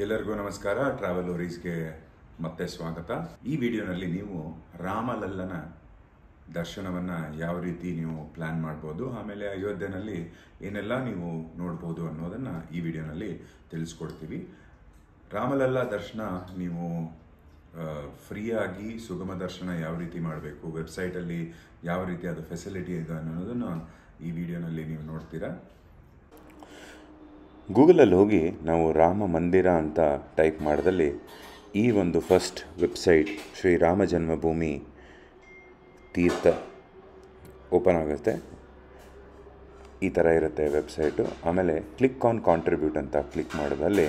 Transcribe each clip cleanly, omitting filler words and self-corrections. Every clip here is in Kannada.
ಎಲ್ಲರಿಗೂ ನಮಸ್ಕಾರ. ಟ್ರಾವೆಲ್ ಓರೀಸ್ಗೆ ಮತ್ತೆ ಸ್ವಾಗತ. ಈ ವಿಡಿಯೋನಲ್ಲಿ ನೀವು ರಾಮಲಲ್ಲನ ದರ್ಶನವನ್ನು ಯಾವ ರೀತಿ ನೀವು ಪ್ಲ್ಯಾನ್ ಮಾಡ್ಬೋದು, ಆಮೇಲೆ ಅಯೋಧ್ಯೆಯಲ್ಲಿ ಏನೆಲ್ಲ ನೀವು ನೋಡ್ಬೋದು ಅನ್ನೋದನ್ನು ಈ ವಿಡಿಯೋನಲ್ಲಿ ತಿಳಿಸ್ಕೊಡ್ತೀವಿ. ರಾಮಲಲ್ಲ ದರ್ಶನ ನೀವು ಫ್ರೀಯಾಗಿ ಸುಗಮ ದರ್ಶನ ಯಾವ ರೀತಿ ಮಾಡಬೇಕು, ವೆಬ್ಸೈಟಲ್ಲಿ ಯಾವ ರೀತಿ ಅದು ಫೆಸಿಲಿಟಿ ಇದೆ ಅನ್ನೋದನ್ನು ಈ ವಿಡಿಯೋನಲ್ಲಿ ನೀವು ನೋಡ್ತೀರಾ. ಗೂಗಲಲ್ಲಿ ಹೋಗಿ ನಾವು ರಾಮ ಮಂದಿರ ಅಂತ ಟೈಪ್ ಮಾಡಿದಲ್ಲಿ ಈ ಒಂದು ಫಸ್ಟ್ ವೆಬ್ಸೈಟ್ ಶ್ರೀರಾಮ ಜನ್ಮಭೂಮಿ ತೀರ್ಥ ಓಪನ್ ಆಗುತ್ತೆ. ಈ ಥರ ಇರುತ್ತೆ ವೆಬ್ಸೈಟು. ಆಮೇಲೆ ಕ್ಲಿಕ್ ಆನ್ ಕಾಂಟ್ರಿಬ್ಯೂಟ್ ಅಂತ ಕ್ಲಿಕ್ ಮಾಡೋದಲ್ಲಿ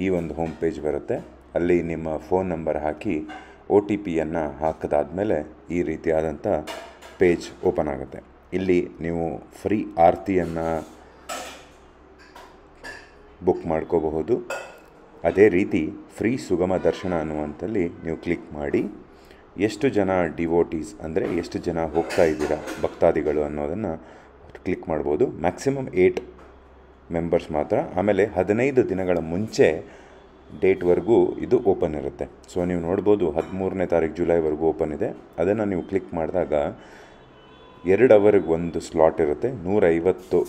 ಈ ಒಂದು ಹೋಮ್ ಪೇಜ್ ಬರುತ್ತೆ. ಅಲ್ಲಿ ನಿಮ್ಮ ಫೋನ್ ನಂಬರ್ ಹಾಕಿ OTPಯನ್ನು ಹಾಕಿದಾದ್ಮೇಲೆ ಈ ರೀತಿಯಾದಂಥ ಪೇಜ್ ಓಪನ್ ಆಗುತ್ತೆ. ಇಲ್ಲಿ ನೀವು ಫ್ರೀ ಆರತಿಯನ್ನು ಬುಕ್ ಮಾಡ್ಕೋಬಹುದು. ಅದೇ ರೀತಿ ಫ್ರೀ ಸುಗಮ ದರ್ಶನ ಅನ್ನುವಂಥಲ್ಲಿ ನೀವು ಕ್ಲಿಕ್ ಮಾಡಿ ಎಷ್ಟು ಜನ ಡಿವೋಟೀಸ್ ಅಂದರೆ ಎಷ್ಟು ಜನ ಹೋಗ್ತಾ ಇದ್ದೀರಾ ಭಕ್ತಾದಿಗಳು ಅನ್ನೋದನ್ನು ಕ್ಲಿಕ್ ಮಾಡ್ಬೋದು. ಮ್ಯಾಕ್ಸಿಮಮ್ 8 ಮೆಂಬರ್ಸ್ ಮಾತ್ರ. ಆಮೇಲೆ 15 ದಿನಗಳ ಮುಂಚೆ ಡೇಟ್ವರೆಗೂ ಇದು ಓಪನ್ ಇರುತ್ತೆ. ಸೊ ನೀವು ನೋಡ್ಬೋದು 13ನೇ ತಾರೀಕು ಜುಲೈವರೆಗೂ ಓಪನ್ ಇದೆ. ಅದನ್ನು ನೀವು ಕ್ಲಿಕ್ ಮಾಡಿದಾಗ 2 ಅವರ್ಗೆ ಒಂದು ಸ್ಲಾಟ್ ಇರುತ್ತೆ, 150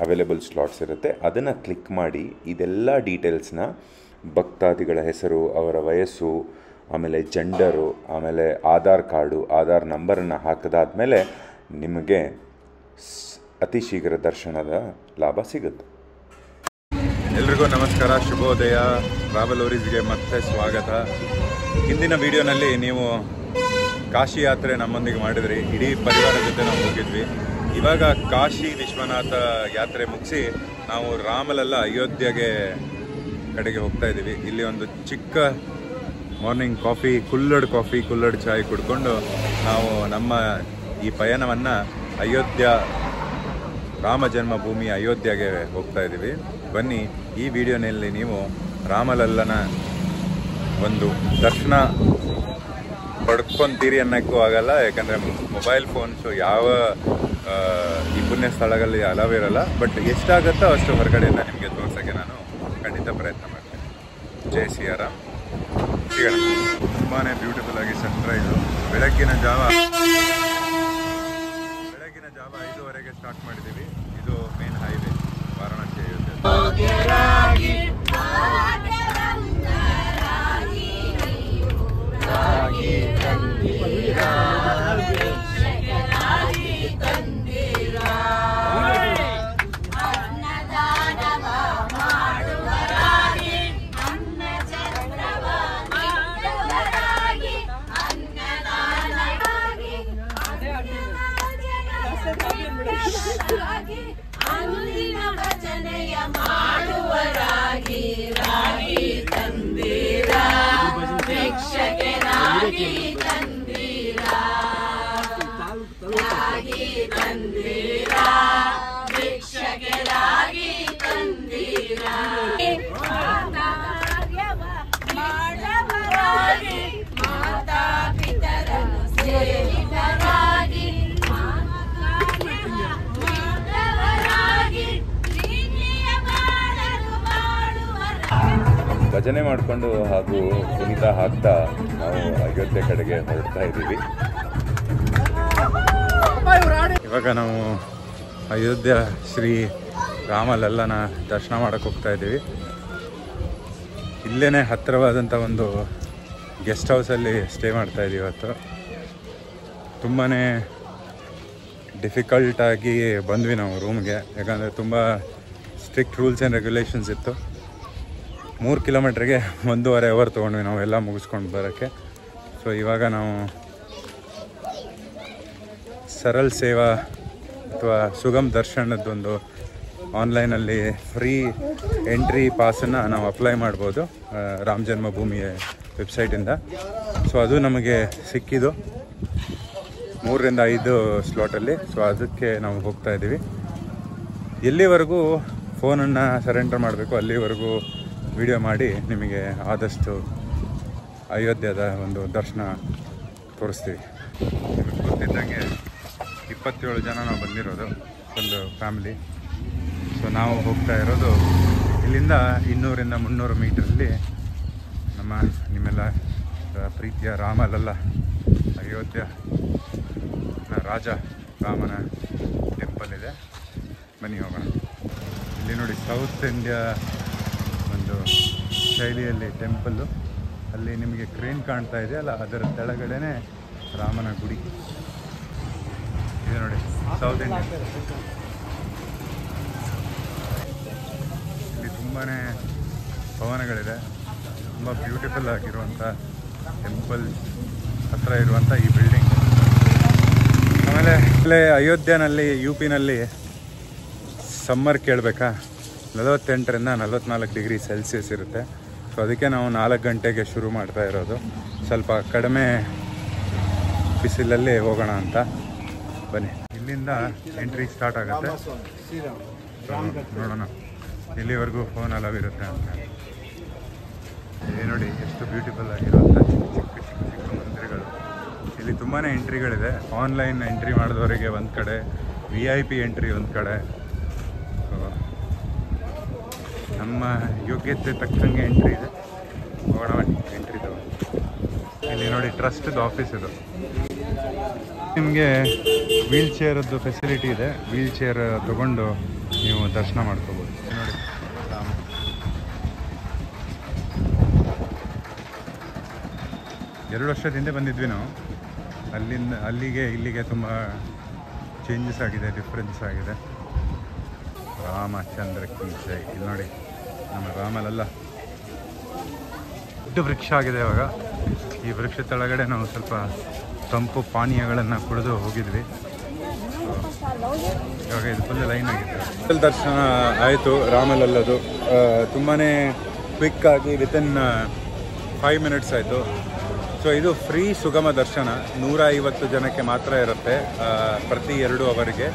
ಅವೈಲೇಬಲ್ ಸ್ಲಾಟ್ಸ್ ಇರುತ್ತೆ. ಅದನ್ನು ಕ್ಲಿಕ್ ಮಾಡಿ ಇದೆಲ್ಲ ಡೀಟೇಲ್ಸ್ನ ಭಕ್ತಾದಿಗಳ ಹೆಸರು, ಅವರ ವಯಸ್ಸು, ಆಮೇಲೆ ಜೆಂಡರು, ಆಮೇಲೆ ಆಧಾರ್ ಕಾರ್ಡು, ಆಧಾರ್ ನಂಬರನ್ನು ಹಾಕಿದಾದ್ಮೇಲೆ ನಿಮಗೆ ಅತಿ ಶೀಘ್ರ ದರ್ಶನದ ಲಾಭ ಸಿಗುತ್ತೆ. ಎಲ್ರಿಗೂ ನಮಸ್ಕಾರ, ಶುಭೋದಯ. ಟ್ರಾವೆಲ್ ಓರೀಸ್ಗೆ ಮತ್ತೆ ಸ್ವಾಗತ. ಹಿಂದಿನ ವಿಡಿಯೋನಲ್ಲಿ ನೀವು ಕಾಶಿ ಯಾತ್ರೆ ನಮ್ಮೊಂದಿಗೆ ಮಾಡಿದ್ರಿ. ಇಡೀ ಪರಿವಾರ ಜೊತೆ ನಾವು ಹೋಗಿದ್ವಿ. ಇವಾಗ ಕಾಶಿ ವಿಶ್ವನಾಥ ಯಾತ್ರೆ ಮುಗಿಸಿ ನಾವು ರಾಮಲಲ್ಲ ಅಯೋಧ್ಯೆಗೆ ಕಡೆಗೆ ಹೋಗ್ತಾ ಇದ್ದೀವಿ. ಇಲ್ಲಿ ಒಂದು ಚಿಕ್ಕ ಮಾರ್ನಿಂಗ್ ಕಾಫಿ, ಕುಲ್ಲಡ್ ಚಾಯ್ ಕುಡ್ಕೊಂಡು ನಾವು ನಮ್ಮ ಈ ಪಯಣವನ್ನು ರಾಮ ಜನ್ಮಭೂಮಿ ಅಯೋಧ್ಯೆಗೆ ಹೋಗ್ತಾ ಇದ್ದೀವಿ. ಬನ್ನಿ, ಈ ವಿಡಿಯೋನಲ್ಲಿ ನೀವು ರಾಮಲಲ್ಲನ ಒಂದು ದರ್ಶನ ಪಡ್ಕೊತೀರಿ ಅನ್ನೋಕ್ಕೂ ಆಗಲ್ಲ, ಯಾಕಂದರೆ ಮೊಬೈಲ್ ಫೋನ್ಸು ಯಾವ ಈ ಪುಣ್ಯ ಸ್ಥಳಗಳಲ್ಲಿ ಅಲವ್ ಇರಲ್ಲ. ಬಟ್ ಎಷ್ಟಾಗುತ್ತೋ ಅಷ್ಟು ಹೊರಗಡೆಯಿಂದ ನಿಮಗೆ ತೋರ್ಸೋಕ್ಕೆ ನಾನು ಖಂಡಿತ ಪ್ರಯತ್ನ ಮಾಡ್ತೀನಿ. ಜೈ ಸಿಯಾರಾಮ್. ಸಿಗೋಣ. ತುಂಬಾ ಬ್ಯೂಟಿಫುಲ್ ಆಗಿ ಸನ್ರೈಸು. ಬೆಳಗ್ಗಿನ ಜಾವ 5:15ಗೆ ಸ್ಟಾರ್ಟ್ ಮಾಡಿದ್ದೀವಿ. ಇದು ಮೇನ್ ಹೈವೇ ವಾರಾಣಸಿ ಭಜನೆ ಮಾಡಿಕೊಂಡು ಹಾಗೂ ಕುಣಿತ ಹಾಕ್ತಾ ನಾವು ಅಯೋಧ್ಯೆ ಕಡೆಗೆ ಹೊರಡ್ತಾ ಇದ್ದೀವಿ. ಇವಾಗ ನಾವು ಅಯೋಧ್ಯೆ ಶ್ರೀ ರಾಮಲಲ್ಲನ ದರ್ಶನ ಮಾಡೋಕ್ಕೆ ಹೋಗ್ತಾ ಇದ್ದೀವಿ. ಇಲ್ಲೇ ಹತ್ತಿರವಾದಂಥ ಒಂದು ಗೆಸ್ಟ್ ಹೌಸಲ್ಲಿ ಸ್ಟೇ ಮಾಡ್ತಾ ಇದ್ದೀವಿ. ಇವತ್ತು ತುಂಬಾ ಡಿಫಿಕಲ್ಟಾಗಿ ಬಂದ್ವಿ ನಾವು ರೂಮ್ಗೆ, ಯಾಕಂದರೆ ತುಂಬ ಸ್ಟ್ರಿಕ್ಟ್ ರೂಲ್ಸ್ ಆ್ಯಂಡ್ ರೆಗ್ಯುಲೇಷನ್ಸ್ ಇತ್ತು. 3 ಕಿಲೋಮೀಟ್ರಿಗೆ 1.5 ಅವರ್ ತೊಗೊಂಡ್ವಿ ನಾವೆಲ್ಲ ಮುಗಿಸ್ಕೊಂಡು ಬರೋಕ್ಕೆ. ಸೊ ಇವಾಗ ನಾವು ಸರಲ್ ಸೇವಾ ಅಥವಾ ಸುಗಮ್ ದರ್ಶನದೊಂದು ಆನ್ಲೈನಲ್ಲಿ ಫ್ರೀ ಎಂಟ್ರಿ ಪಾಸನ್ನು ನಾವು ಅಪ್ಲೈ ಮಾಡ್ಬೋದು ರಾಮ ಜನ್ಮಭೂಮಿ ವೆಬ್ಸೈಟಿಂದ. ಸೊ ಅದು ನಮಗೆ ಸಿಕ್ಕಿದ್ದು 3ರಿಂದ 5 ಸ್ಲಾಟಲ್ಲಿ. ಸೊ ಅದಕ್ಕೆ ನಾವು ಹೋಗ್ತಾ ಇದ್ದೀವಿ. ಎಲ್ಲಿವರೆಗೂ ಫೋನನ್ನು ಸರೆಂಡರ್ ಮಾಡಬೇಕು ಅಲ್ಲಿವರೆಗೂ ವಿಡಿಯೋ ಮಾಡಿ ನಿಮಗೆ ಆದಷ್ಟು ಅಯೋಧ್ಯೆದ ಒಂದು ದರ್ಶನ ತೋರಿಸ್ತೀವಿ. ನಿಮಗೆ ಗೊತ್ತಿದ್ದಂಗೆ 27 ಜನ ನಾವು ಬಂದಿರೋದು, ಒಂದು ಫ್ಯಾಮಿಲಿ. ಸೊ ನಾವು ಹೋಗ್ತಾ ಇರೋದು ಇಲ್ಲಿಂದ 200-300 ಮೀಟ್ರಲ್ಲಿ ನಿಮ್ಮೆಲ್ಲ ಪ್ರೀತಿಯ ರಾಮಲಲ್ಲ ಅಯೋಧ್ಯ ರಾಜ ರಾಮನ ಟೆಂಪಲ್ ಇದೆ. ಬನ್ನಿ ಹೋಗೋಣ. ಇಲ್ಲಿ ನೋಡಿ ಸೌತ್ ಇಂಡಿಯಾ ಒಂದು ಶೈಲಿಯಲ್ಲಿ ಟೆಂಪಲ್ಲು. ಅಲ್ಲಿ ನಿಮಗೆ ಕ್ರೇನ್ ಕಾಣ್ತಾ ಇದೆ ಅಲ್ಲ, ಅದರ ಕೆಳಗಡೆನೆ ರಾಮನ ಗುಡಿ ಇದೆ ನೋಡಿ. ಸೌತ್ ಇಂಡಿಯಾ ಇಲ್ಲಿ ತುಂಬಾ ಭವನಗಳಿದೆ. ತುಂಬ ಬ್ಯೂಟಿಫುಲ್ ಆಗಿರುವಂಥ ಟೆಂಪಲ್ ಹತ್ರ ಇರುವಂಥ ಈ ಬಿಲ್ಡಿಂಗ್. ಆಮೇಲೆ ಅಯೋಧ್ಯೆನಲ್ಲಿ UPನಲ್ಲಿ ಸಮ್ಮರ್ ಕೇಳಬೇಕಾ 48ರಿಂದ 44 ಡಿಗ್ರಿ ಸೆಲ್ಸಿಯಸ್ ಇರುತ್ತೆ. ಸೊ ಅದಕ್ಕೆ ನಾವು 4 ಗಂಟೆಗೆ ಶುರು ಮಾಡ್ತಾ ಇರೋದು, ಸ್ವಲ್ಪ ಕಡಿಮೆ ಬಿಸಿಲಲ್ಲಿ ಹೋಗೋಣ ಅಂತ. ಬನ್ನಿ, ಇಲ್ಲಿಂದ ಎಂಟ್ರಿ ಸ್ಟಾರ್ಟ್ ಆಗುತ್ತೆ. ನೋಡೋಣ ಇಲ್ಲಿವರೆಗೂ ಫೋನ್ ಅಲವ್ ಇರುತ್ತೆ ಅಂತ. ನೋಡಿ ಎಷ್ಟು ಬ್ಯೂಟಿಫುಲ್ ಆಗಿರುವಂಥ ಚಿಕ್ಕ ಮಂದಿರಗಳು. ಇಲ್ಲಿ ತುಂಬಾ ಎಂಟ್ರಿಗಳಿದೆ. ಆನ್ಲೈನ್ ಎಂಟ್ರಿ ಮಾಡಿದವರಿಗೆ ಒಂದು ಕಡೆ, VIP ಎಂಟ್ರಿ ಒಂದು ಕಡೆ. ನಮ್ಮ ಯೋಗ್ಯತೆ ತಕ್ಕಂಗೆ ಎಂಟ್ರಿ ಇದೆ. ಹೋಗೋಣ ಎಂಟ್ರಿ ತಗೊಂಡು. ಇಲ್ಲಿ ನೋಡಿ ಟ್ರಸ್ಟ್ದು ಆಫೀಸ್ ಇದು. ನಿಮಗೆ ವೀಲ್ ಚೇರದ್ದು ಫೆಸಿಲಿಟಿ ಇದೆ. ವೀಲ್ ಚೇರ್ ತಗೊಂಡು ನೀವು ದರ್ಶನ ಮಾಡ್ಕೋಬೋದು. ನೋಡಿ 2 ವರ್ಷದ ಹಿಂದೆ ಬಂದಿದ್ವಿ ನಾವು. ಇಲ್ಲಿಗೆ ತುಂಬ ಚೇಂಜಸ್ ಆಗಿದೆ, ಡಿಫ್ರೆನ್ಸ್ ಆಗಿದೆ. ರಾಮಚಂದ್ರ ಕಿ ಜೈ. ಇಲ್ಲಿ ನೋಡಿ ನಮ್ಮ ರಾಮಲಲ್ಲ ದೊಡ್ಡ ವೃಕ್ಷ ಆಗಿದೆ. ಇವಾಗ ಈ ವೃಕ್ಷ ಕೆಳಗಡೆ ನಾವು ಸ್ವಲ್ಪ ತಂಪು ಪಾನೀಯಗಳನ್ನು ಕುಡಿದು ಹೋಗಿದ್ವಿ. ಇವಾಗ ಇದು ಫುಲ್ ಲೈನ್ ಆಗಿದೆ. ದರ್ಶನ ಆಯಿತು ರಾಮಲಲ್ಲದು. ತುಂಬಾ ಕ್ವಿಕ್ಕಾಗಿ ವಿತಿನ್ 5 ಮಿನಿಟ್ಸ್ ಆಯಿತು. ಸೊ ಇದು ಫ್ರೀ ಸುಗಮ ದರ್ಶನ. 150 ಜನಕ್ಕೆ ಮಾತ್ರ ಇರುತ್ತೆ ಪ್ರತಿ 2 ಅವರಿಗೆ.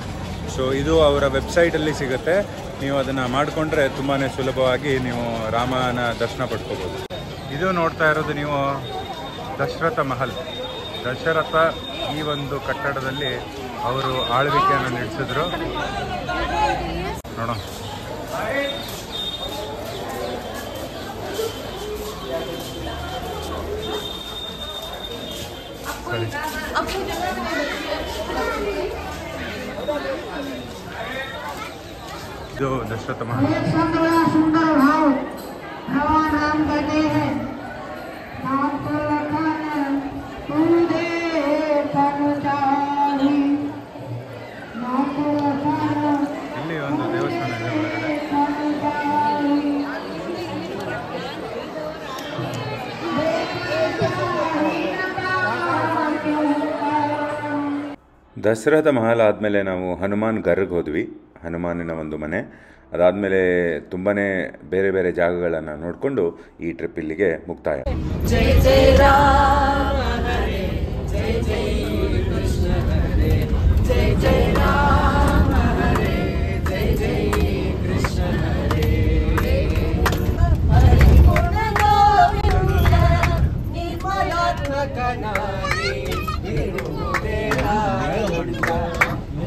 ಸೊ ಇದು ಅವರ ವೆಬ್ಸೈಟಲ್ಲಿ ಸಿಗುತ್ತೆ. ನೀವು ಅದನ್ನು ಮಾಡಿಕೊಂಡ್ರೆ ತುಂಬಾ ಸುಲಭವಾಗಿ ನೀವು ರಾಮನ ದರ್ಶನ ಪಡ್ಕೋಬೋದು. ಇದು ನೋಡ್ತಾ ಇರೋದು ನೀವು ದಶರಥ ಮಹಲ್. ದಶರಥ ಈ ಒಂದು ಕಟ್ಟಡದಲ್ಲಿ ಅವರು ಆಳ್ವಿಕೆಯನ್ನು ನಡೆಸಿದ್ರು. ನೋಡೋಣ. ಸರಿ, जो दशरथ महल सुंदर भाव भगवान राम कहते हैं, नाम को लखन तुम देखन चाही, नाम को लखन ಇಲ್ಲಿ ಒಂದು ದೇವಸ್ಥಾನ ಇದೆ ಒಳಗಡೆ. ದಸರಾದ ಮಹಲ್ ಆದಮೇಲೆ ನಾವು ಹನುಮಾನ್ ಗರ್ಗೆ ಹೋದ್ವಿ. ಹನುಮಾನಿನ ಒಂದು ಮನೆ. ಅದಾದಮೇಲೆ ತುಂಬಾ ಬೇರೆ ಬೇರೆ ಜಾಗಗಳನ್ನು ನೋಡಿಕೊಂಡು ಈ ಟ್ರಿಪ್ ಇಲ್ಲಿಗೆ ಮುಕ್ತಾಯ. ಜೈ ಜೈ ರಾಮ ಹರೇ, ಜೈ ಜೈ ಕೃಷ್ಣ ಹರೇ, ಜೈ ಜೈ ರಾಮ ಹರೇ, ಜೈ ಜೈ ಕೃಷ್ಣ ಹರೇ. ಪರಿಪೂರ್ಣ ಗೋವಿಂದ ನಿರ್ಮಲಾತ್ಮಕ ನಾರಿ ಇರುವುದೇ ಆನಂದ,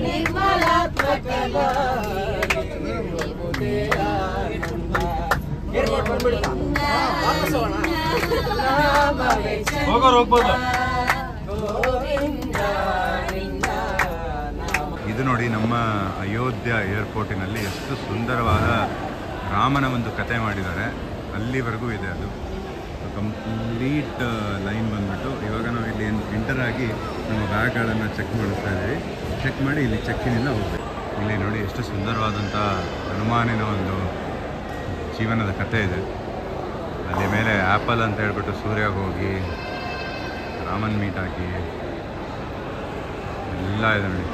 ನಿರ್ಮಲಾತ್ಮಕ ನಾರಿ ಇರುವುದೇ ಆನಂದ. ಇದು ನೋಡಿ ನಮ್ಮ ಅಯೋಧ್ಯ ಏರ್ಪೋರ್ಟಿನಲ್ಲಿ ಎಷ್ಟು ಸುಂದರವಾದ ರಾಮನ ಒಂದು ಕತೆ ಮಾಡಿದ್ದಾರೆ. ಅಲ್ಲಿವರೆಗೂ ಇದೆ ಅದು ಕಂಪ್ಲೀಟ್ ಲೈನ್ ಬಂದ್ಬಿಟ್ಟು. ಇವಾಗ ನಾವು ಇಲ್ಲಿ ಎಂಟರ್ ಆಗಿ ನಮ್ಮ ಬ್ಯಾಗ್ಗಳನ್ನು ಚೆಕ್ ಮಾಡಿಸ್ತಾ ಇದ್ದೀವಿ. ಚೆಕ್ ಮಾಡಿ ಇಲ್ಲಿ ಚೆಕ್ಕಿನಿಂದ ಹೋಗ್ಬೇಕು. ಇಲ್ಲಿ ನೋಡಿ ಎಷ್ಟು ಸುಂದರವಾದಂಥ ಹನುಮಾನಿನ ಒಂದು ಜೀವನದ ಕಥೆ ಇದೆ. ಅಲ್ಲಿ ಮೇಲೆ ಆ್ಯಪಲ್ ಅಂತ ಹೇಳ್ಬಿಟ್ಟು ಸೂರ್ಯ ಹೋಗಿ ರಾಮನ್ ಮೀಟ್ ಆಗಿ ಎಲ್ಲ ಇದೆ ನೋಡಿ.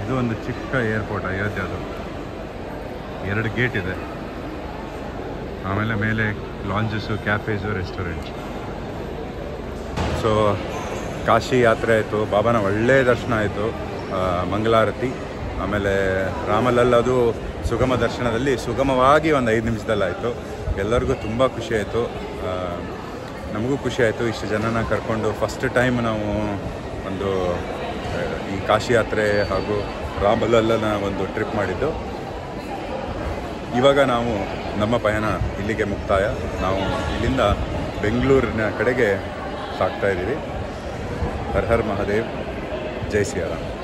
ಇದು ಒಂದು ಚಿಕ್ಕ ಏರ್ಪೋರ್ಟ್ ಅಯೋಧ್ಯೆ. ಅದು 2 ಗೇಟ್ ಇದೆ. ಆಮೇಲೆ ಮೇಲೆ ಲಾಂಜಸ್ಸು, ಕ್ಯಾಫೇಸು, ರೆಸ್ಟೋರೆಂಟ್. ಸೊ ಕಾಶಿ ಯಾತ್ರೆ ಆಯಿತು. ಬಾಬಾನ ಒಳ್ಳೆಯ ದರ್ಶನ ಆಯಿತು. ಮಂಗಳಾರತಿ. ಆಮೇಲೆ ರಾಮಲಲ್ಲದು ಸುಗಮ ದರ್ಶನದಲ್ಲಿ ಸುಗಮವಾಗಿ ಒಂದು 5 ನಿಮಿಷದಲ್ಲಾಯಿತು. ಎಲ್ಲರಿಗೂ ತುಂಬ ಖುಷಿ ಆಯಿತು. ನಮಗೂ ಖುಷಿ ಆಯಿತು ಇಷ್ಟು ಜನನ ಕರ್ಕೊಂಡು ಫಸ್ಟ್ ಟೈಮ್ ನಾವು ಒಂದು ಈ ಕಾಶಿ ಯಾತ್ರೆ ಹಾಗೂ ರಾಮಲಲ್ಲನ ಒಂದು ಟ್ರಿಪ್ ಮಾಡಿದ್ದು. ಇವಾಗ ನಾವು ನಮ್ಮ ಪಯಣ ಇಲ್ಲಿಗೆ ಮುಕ್ತಾಯ. ನಾವು ಇಲ್ಲಿಂದ ಬೆಂಗಳೂರಿನ ಕಡೆಗೆ ಸಾಗ್ತಾ ಇದ್ದೀವಿ. ಹರ್ ಹರ್ ಮಹಾದೇವ್, ಜೈ ಸಿಯಾರಾಮ್.